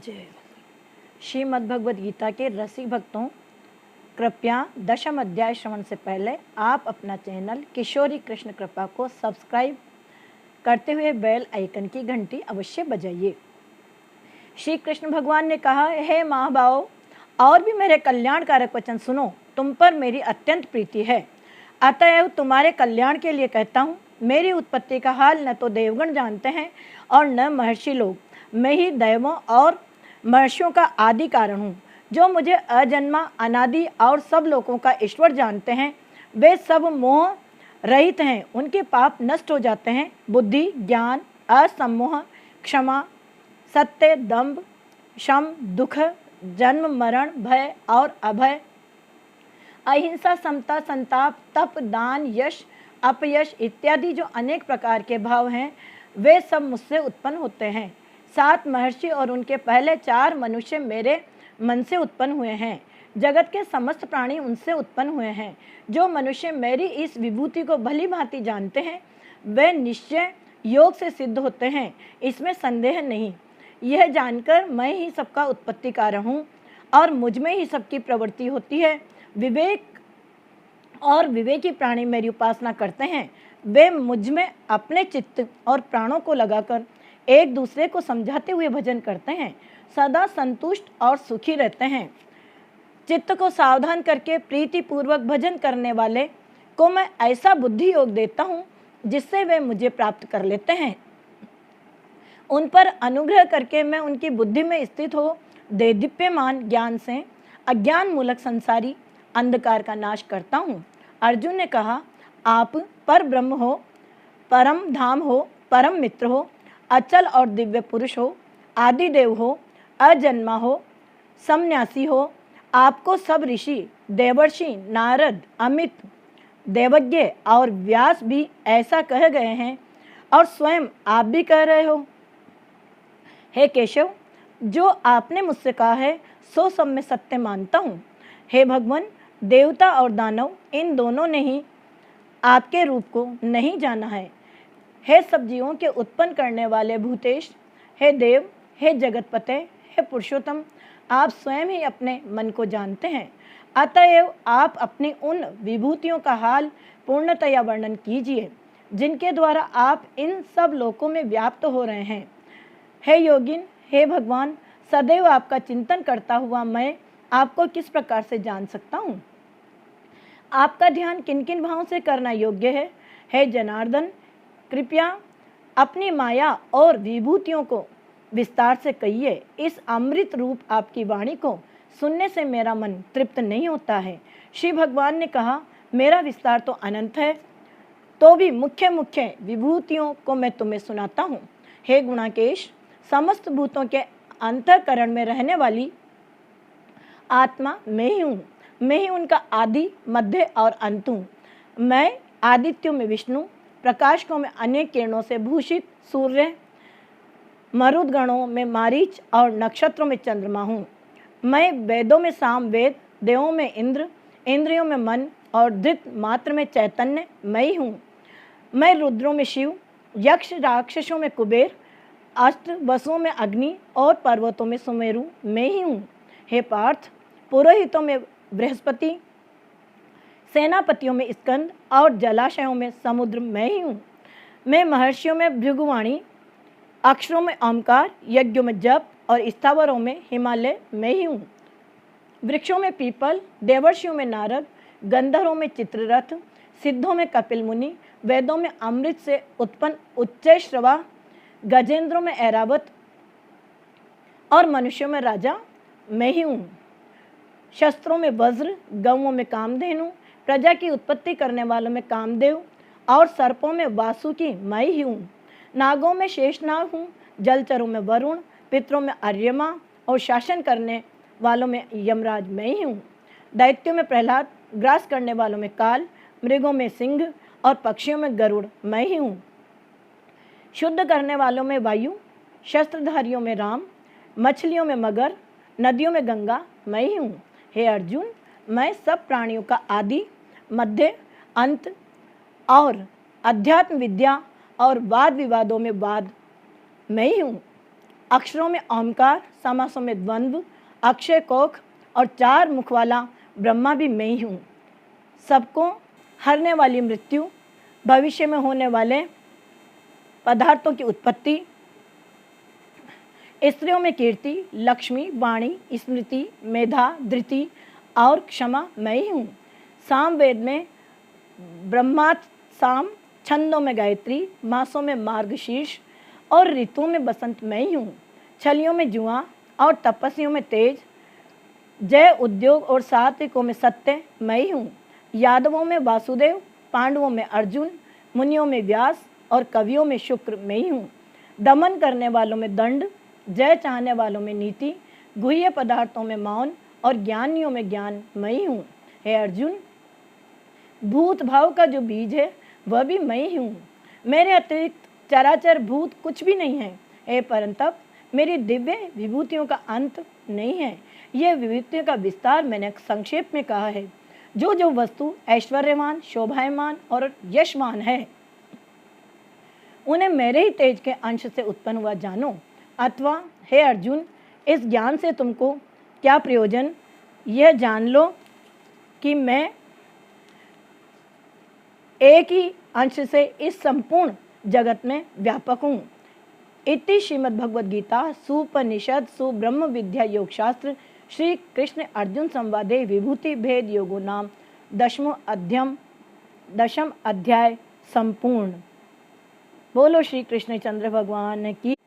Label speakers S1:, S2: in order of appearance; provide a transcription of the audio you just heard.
S1: जय श्रीमद् भगवद गीता के रसिक भक्तों, कृपया दशम अध्याय श्रवण से पहले आप अपना चैनल किशोरी कृष्ण कृपा को सब्सक्राइब करते हुए बेल आइकन की घंटी अवश्य बजाइए। श्री कृष्ण भगवान ने कहा, हे महाभाव, और भी मेरे कल्याणकारक वचन सुनो, तुम पर मेरी अत्यंत प्रीति है, अतएव तुम्हारे कल्याण के लिए कहता हूँ। मेरी उत्पत्ति का हाल न तो देवगण जानते हैं और न महर्षि लोग। मैं ही दैवों और महर्षियों का आदि कारण हूँ। जो मुझे अजन्मा, अनादि और सब लोगों का ईश्वर जानते हैं, वे सब मोह रहित हैं, उनके पाप नष्ट हो जाते हैं। बुद्धि, ज्ञान, असम्मोह, क्षमा, सत्य, दंभ, शम, दुख, जन्म, मरण, भय और अभय, अहिंसा, समता, संताप, तप, दान, यश, अपयश इत्यादि जो अनेक प्रकार के भाव हैं, वे सब मुझसे उत्पन्न होते हैं। 7 महर्षि और उनके पहले 4 मनुष्य मेरे मन से उत्पन्न हुए हैं। जगत के समस्त प्राणी उनसे उत्पन्न हुए हैं। जो मनुष्य मेरी इस विभूति को भली भांति जानते हैं, वे निश्चय योग से सिद्ध होते हैं, इसमें संदेह नहीं। यह जानकर मैं ही सबका उत्पत्ति कारण हूँ और मुझ में ही सबकी प्रवृत्ति होती है। विवेक और विवेकी प्राणी मेरी उपासना करते हैं। वे मुझ में अपने चित्त और प्राणों को लगाकर एक दूसरे को समझाते हुए भजन करते हैं, सदा संतुष्ट और सुखी रहते हैं। चित्त को सावधान करके प्रीति पूर्वक भजन करने वाले को मैं ऐसा बुद्धि योग देता हूँ जिससे वे मुझे प्राप्त कर लेते हैं। उन पर अनुग्रह करके मैं उनकी बुद्धि में स्थित हो देदीप्यमान ज्ञान से अज्ञान मूलक संसारी अंधकार का नाश करता हूँ। अर्जुन ने कहा, आप पर ब्रह्म हो, परम धाम हो, परम मित्र हो, अचल और दिव्य पुरुष हो, आदि देव हो, अजन्मा हो, संन्यासी हो। आपको सब ऋषि, देवर्षि, नारद, अमित, देवज्ञ और व्यास भी ऐसा कह गए हैं और स्वयं आप भी कह रहे हो। हे केशव, जो आपने मुझसे कहा है सो सब मैं सत्य मानता हूँ। हे भगवान, देवता और दानव इन दोनों ने ही आपके रूप को नहीं जाना है। हे सब जीवों के उत्पन्न करने वाले भूतेश, हे देव, हे जगतपते, हे पुरुषोत्तम, आप स्वयं ही अपने मन को जानते हैं, अतएव आप अपनी उन विभूतियों का हाल पूर्णतया वर्णन कीजिए जिनके द्वारा आप इन सब लोकों में व्याप्त हो रहे हैं। हे योगिन, हे भगवान, सदैव आपका चिंतन करता हुआ मैं आपको किस प्रकार से जान सकता हूँ? आपका ध्यान किन किन भावों से करना योग्य है? हे जनार्दन, कृपया अपनी माया और विभूतियों को विस्तार से कहिए। इस अमृत रूप आपकी वाणी को सुनने से मेरा मन तृप्त नहीं होता है। श्री भगवान ने कहा, मेरा विस्तार तो अनंत है, तो भी मुख्य मुख्य विभूतियों को मैं तुम्हें सुनाता हूँ। हे गुणाकेश, समस्त भूतों के अंतःकरण में रहने वाली आत्मा मैं ही हूँ। मैं ही उनका आदि, मध्य और अंत हूँ। मैं आदित्यों में विष्णु, प्रकाशकों में अनेक किरणों से भूषित सूर्य, मरुदगणों में मारीच और नक्षत्रों में चंद्रमा हूँ। मैं वेदों में साम वेद, देवों में इंद्र, इंद्रियों में मन और धृत मात्र में चैतन्य मैं ही हूँ। मैं रुद्रों में शिव, यक्ष राक्षसों में कुबेर, अष्ट वसुओं में अग्नि और पर्वतों में सुमेरु मैं ही हूँ। हे पार्थ, पुरोहितों में बृहस्पति, सेनापतियों में स्कंद और जलाशयों में समुद्र मैं ही हूँ। मैं महर्षियों में भृगुवाणी, अक्षरों में ओमकार, यज्ञों में जप और स्थावरों में हिमालय मैं ही हूँ। वृक्षों में पीपल, देवर्षियों में नारद, गंधर्वों में चित्ररथ, सिद्धों में कपिल मुनि, वेदों में अमृत से उत्पन्न उच्चैश्रवा, गजेंद्रों में ऐरावत और मनुष्यों में राजा मैं ही हूँ। शस्त्रों में वज्र, गौओं में कामधेनु, प्रजा की उत्पत्ति करने वालों में कामदेव और सर्पों में वासुकी मैं ही हूँ। नागों में शेषनाग हूँ, जलचरों में वरुण, पितरों में अर्यमा और शासन करने वालों में यमराज मैं ही हूँ। दैत्यों में प्रहलाद, ग्रास करने वालों में काल, मृगों में सिंह और पक्षियों में गरुड़ मैं ही हूँ। शुद्ध करने वालों में वायु, शस्त्रधारियों में राम, मछलियों में मगर, नदियों में गंगा मैं ही हूँ। हे अर्जुन, मैं सब प्राणियों का आदि, मध्य, अंत और अध्यात्म विद्या और वाद विवादों में वाद मैं ही हूँ। अक्षरों में ओमकार, समासों में द्वंद्व, अक्षय कोख और 4 मुख वाला ब्रह्मा भी मैं ही हूँ। सबको हरने वाली मृत्यु, भविष्य में होने वाले पदार्थों की उत्पत्ति, स्त्रियों में कीर्ति, लक्ष्मी, वाणी, स्मृति, मेधा, धृति और क्षमा मैं ही हूँ। सामवेद में ब्रह्मात् साम, छंदों में गायत्री, मासों में मार्गशीर्ष और ऋतुओं में बसंत मैं ही हूँ। छलियों में जुआ और तपस्वियों में तेज, जय उद्योग और सात्विकों में सत्य मैं ही हूँ। यादवों में वासुदेव, पांडवों में अर्जुन, मुनियों में व्यास और कवियों में शुक्र मैं ही हूँ। दमन करने वालों में दंड, जय चाहने वालों में नीति, गुह्य पदार्थों में मौन और ज्ञानियों में ज्ञान मैं ही हूँ। हे अर्जुन, भूत भाव का जो बीज है वह भी मैं ही हूँ। मेरे अतिरिक्त चराचर भूत कुछ भी नहीं है। हे परंतप, मेरी दिव्य विभूतियों का अंत नहीं है। यह विभूतियों का विस्तार मैंने संक्षेप में कहा है। जो जो वस्तु ऐश्वर्यवान, शोभायमान और यशवान है, उन्हें मेरे ही तेज के अंश से उत्पन्न हुआ जानो। अथवा हे अर्जुन, इस ज्ञान से तुमको क्या प्रयोजन? यह जान लो कि मैं एक ही अंश से इस संपूर्ण जगत में व्यापक हूँ। इति श्रीमद्भगवद्गीता सुपनिषद सुब्रह्म विद्या योग शास्त्र श्री कृष्ण अर्जुन संवादे विभूति भेद योगो नाम 10th अध्याय संपूर्ण। बोलो श्री कृष्ण चंद्र भगवान की।